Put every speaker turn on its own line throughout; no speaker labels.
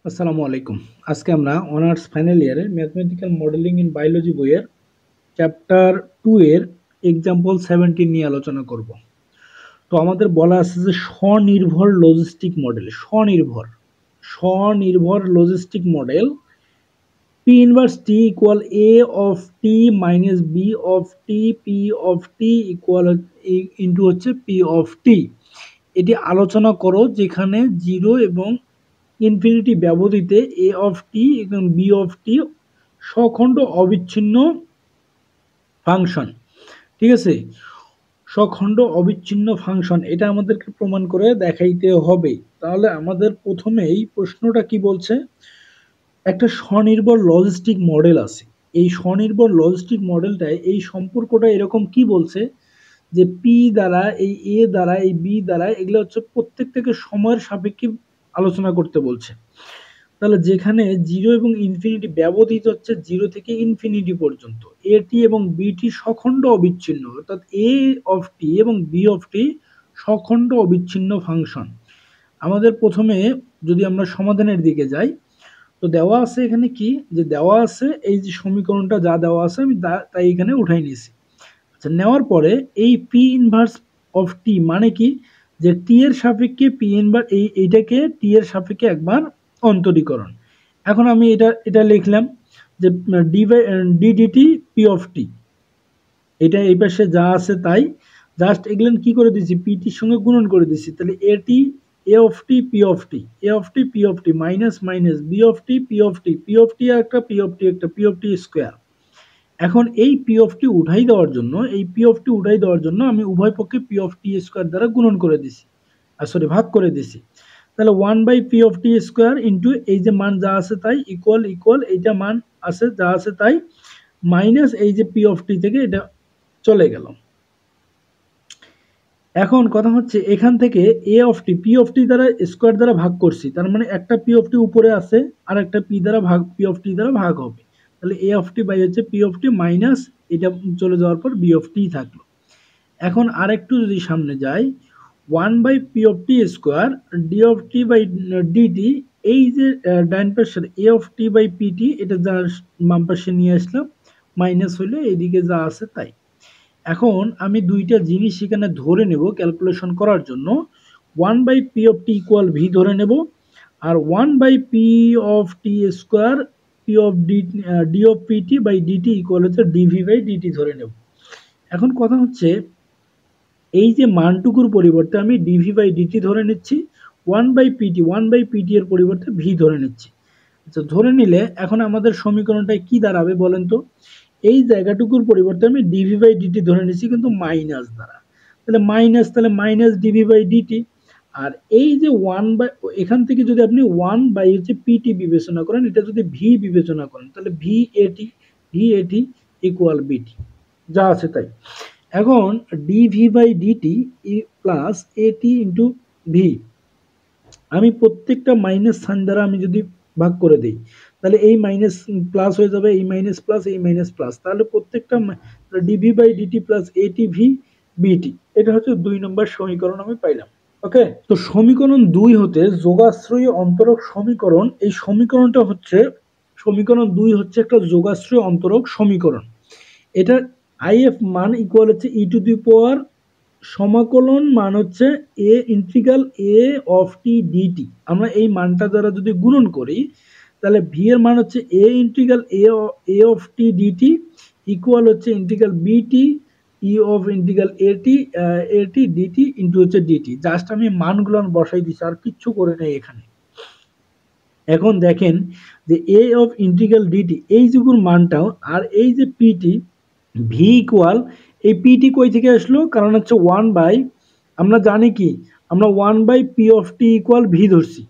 আসসালামু আলাইকুম। আজকে আমরা অনার্স ফাইনাল ইয়ারের ম্যাথমেটিক্যাল মডেলিং ইন বায়োলজি বইয়ের চ্যাপ্টার 2 এর এক্সাম্পল 17 নিয়ে আলোচনা করব। তো আমাদের বলা আছে যে স্বনির্ভর লজিস্টিক মডেল, স্বনির্ভর logistic model P inverse T equal A of T minus B of T P of T equal into হচ্ছে P of T। এটি আলোচনা করো যেখানে 0 এবং ইনফিনিটি ব্যবধিতে এ অফ টি এবং বি অফ টি সখণ্ড অবিচ্ছিন্ন ফাংশন। ঠিক আছে, সখণ্ড অবিচ্ছিন্ন ফাংশন এটা আমাদেরকে প্রমাণ করে দেখাইতে হবে। তাহলে আমাদের প্রথমেই প্রশ্নটা কি বলছে, একটা স্বনির্ভর লজিস্টিক মডেল আছে। এই স্বনির্ভর লজিস্টিক মডেলটায় এই সম্পর্কটা এরকম কি বলছে যে পি দ্বারা এই এ দ্বারা এই বি দ্বারা এগুলো হচ্ছে প্রত্যেকটাকে সময়ের সাপেক্ষে আলোচনা করতে বলছে। তাহলে যেখানে 0 এবং ইনফিনিটি ব্যবধিত হচ্ছে 0 থেকে ইনফিনিটি পর্যন্ত, এটি এবং বিটি সখণ্ড অবিচ্ছিন্ন, অর্থাৎ এ অফ টি এবং বি অফ টি সখণ্ড অবিচ্ছিন্ন ফাংশন। আমাদের প্রথমে যদি আমরা সমাধানের দিকে যাই, তো দেওয়া আছে এখানে কি, যে দেওয়া আছে এই যে সমীকরণটা যা দেওয়া আছে আমি তাই এখানে উঠাই নিয়েছি। আচ্ছা, নেওয়ার পরে এই পি ইনভার্স অফ টি মানে কি, যে টি এর সাপেক্ষে পি ইনভার্স এইটাকে টি এর সাপেক্ষে একবার অন্তরীকরণ। এখন আমি এটা লিখলাম যে ডি ডিটি পি অফ টি, এটা এই পাশে যা আছে তাই, জাস্ট এগুলো কি করে দিছি, পিটির সঙ্গে গুণন করে দিছি। তাহলে এটি A of T P of T, A of T P of T minus minus B of T P of T, P of T একটা পি অফ টি একটা, পি অফ টি স্কোয়ার। এখন এই পি অফ টি উঠাই দেওয়ার জন্য, আমি উভয় পক্ষে পি অফ টি স্কোয়ার দ্বারা গুণন করে দিছি, সরি ভাগ করে দিছি। তাহলে 1/পি অফ টি স্কোয়ার ইন্টু এই যে মান যা আছে তাই ইকুয়াল ইকুয়াল এইটা মান আছে যা আছে তাই মাইনাস এই যে পি অফ টি থেকে এটা চলে গেল। এখন কথা হচ্ছে এখান থেকে এ অফ টি পি অফ টি দ্বারা স্কোয়ার দ্বারা ভাগ করছি, তার মানে একটা পি অফ টি উপরে আছে আর একটা পি দ্বারা ভাগ, পি অফ টি দ্বারা ভাগ হবে। তাহলে এ অফ টি বাই হচ্ছে পি অফ টি মাইনাস এটা চলে যাওয়ার পর বি অফ টি থাকলো। এখন আরেকটু যদি সামনে যাই, 1/পি of T square D of T by DT, এই যে ডাইন পাশের A of T by PT এটা যা বাম পাশে নিয়ে আসলাম, মাইনাস হইলে এইদিকে যা আছে তাই। এখন আমি দুইটা জিনিস এখানে ধরে নেব ক্যালকুলেশন করার জন্য। 1/পি অফ টি ইকুয়াল ভি ধরে নেব, আর 1/পি of T square P of D of PT by DT equal হচ্ছে ডিভি বাই ডিটি ধরে নেব। এখন কথা হচ্ছে এই যে মানটুকুর পরিবর্তে আমি ডিভি বাই ডিটি ধরে নিচ্ছি, 1/পিটি এর পরিবর্তে ভি ধরে নিচ্ছি। আচ্ছা, ধরে নিলে এখন আমাদের সমীকরণটায় কি দাঁড়াবে বলেন তো, এই জায়গাটুকুর পরিবর্তে আমি ডিভি বাই ডিটি ধরে নিচ্ছি কিন্তু মাইনাস দ্বারা, তাহলে মাইনাস ডিভি বাই ডিটি। আর এই যে এখান থেকে যদি আপনি 1 বাই হচ্ছে পিটি বিবেচনা করেন, এটা যদি ভি বিবেচনা করেন তাহলে ভি এটি ইকুয়াল বিটি, যা আছে তাই। এখন ডিভি বাই ডিটি প্লাস এটি ইন্টু ভি, আমি প্রত্যেকটা মাইনাস সাইন দ্বারা আমি যদি ভাগ করে দিই, তাহলে এই মাইনাস প্লাস হয়ে যাবে, এই মাইনাস প্লাস এই মাইনাস প্লাস, তাহলে প্রত্যেকটা ডিভি বাই ডিটি প্লাস এটি ভি বিটি, এটা হচ্ছে 2 নম্বর সমীকরণ আমি পাইলাম। ওকে, তো সমীকরণ 2 হতে যোগাশ্রয়ী অন্তরক সমীকরণ, এই সমীকরণটা হচ্ছে সমীকরণ 2 হচ্ছে একটা যোগাশ্রয়ী অন্তরক সমীকরণ। এটা আইএফ মান ইকুয়াল হচ্ছে ই টু দি পাওয়ার সমাকলন মান হচ্ছে A integral A of T DT. আমরা এই মানটা দ্বারা যদি গুণন করি তাহলে ভি এর মান হচ্ছে A integral A of T DT equal হচ্ছে integral BT E of integral AT DT into হচ্ছে ডিটি। জাস্ট আমি মানগুলো বসাই দিচ্ছি, আর কিচ্ছু করে নেই এখানে। এখন দেখেন যে এ অফ ইন্টিগ্রাল ডিটি এই যুগুর মানটাও, আর এই যে পিটি ভি ইকুয়াল, এই পিটি কই থেকে আসলো, কারণ হচ্ছে 1 বাই, আমরা জানি কি, আমরা 1/পি অফ টি ইকুয়াল ভি ধরছি।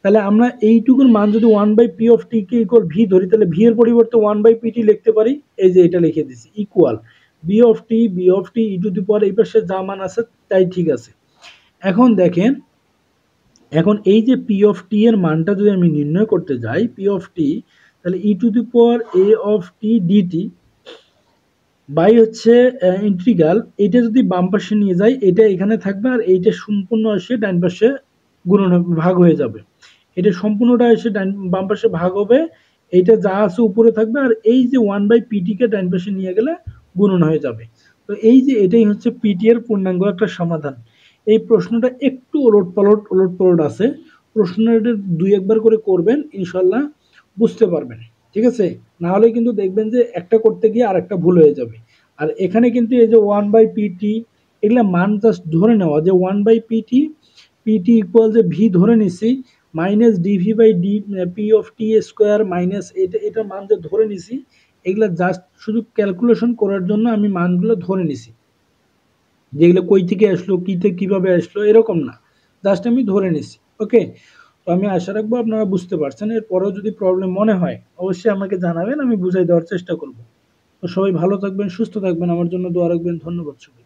তাহলে আমরা এইটুকুর মান যদি 1/পি অফ টি কে ইকুয়াল ভি ধরি, তাহলে ভি এর পরিবর্তে 1/পিটি লিখতে পারি, এই যে এটা লিখে দিছি equal B of T E to the power এই পাশে যা মান আছে তাই ঠিক আছে। এখন দেখেন, এখন এই যে পি অফ টি এর মানটা যদি আমি নির্ণয় করতে যাই, পি অফ টি, তাহলে E to the power A of T DT by হচ্ছে ইন্টিগ্রাল, এটা যদি বাম পাশে নিয়ে যাই এটা এখানে থাকবে, আর এইটা সম্পূর্ণ এসে ডান পাশে গুণন ভাগ হয়ে যাবে। এটা সম্পূর্ণটা এসে বাম পাশে ভাগ হবে, এইটা যা আছে উপরে থাকবে, আর এই যে 1/pt কে ডান পাশে নিয়ে গেলে গুণন হয়ে যাবে। তো এই যে এটাই হচ্ছে পিটি এর পূর্ণাঙ্গ একটা সমাধান। এই প্রশ্নটা একটু ওলটপালট আছে, প্রশ্নটা দুই একবার করে করবেন, ইনশাল্লাহ বুঝতে পারবেন। ঠিক আছে, না হলে কিন্তু দেখবেন যে একটা করতে গিয়ে আরেকটা ভুল হয়ে যাবে। আর এখানে কিন্তু এই যে 1/pt, এগুলা মান জাস্ট ধরে নেওয়া যে 1/pt, পিটি ইকুয়াল যে ভি ধরে নিছি, minus dV by d P of T square minus এটার মান যে ধরে নিছি, এগুলা জাস্ট শুধু ক্যালকুলেশন করার জন্য আমি মানগুলো ধরে নিছি, যেগুলো কই থেকে আসলো, কিভাবে আসলো এরকম না, জাস্ট আমি ধরে নিছি। ওকে, তো আমি আশা রাখবো আপনারা বুঝতে পারছেন। এরপরেও যদি প্রবলেম মনে হয় অবশ্যই আমাকে জানাবেন, আমি বুঝাই দেওয়ার চেষ্টা করব। তো সবাই ভালো থাকবেন, সুস্থ থাকবেন, আমার জন্য দোয়া রাখবেন। ধন্যবাদ সবাই।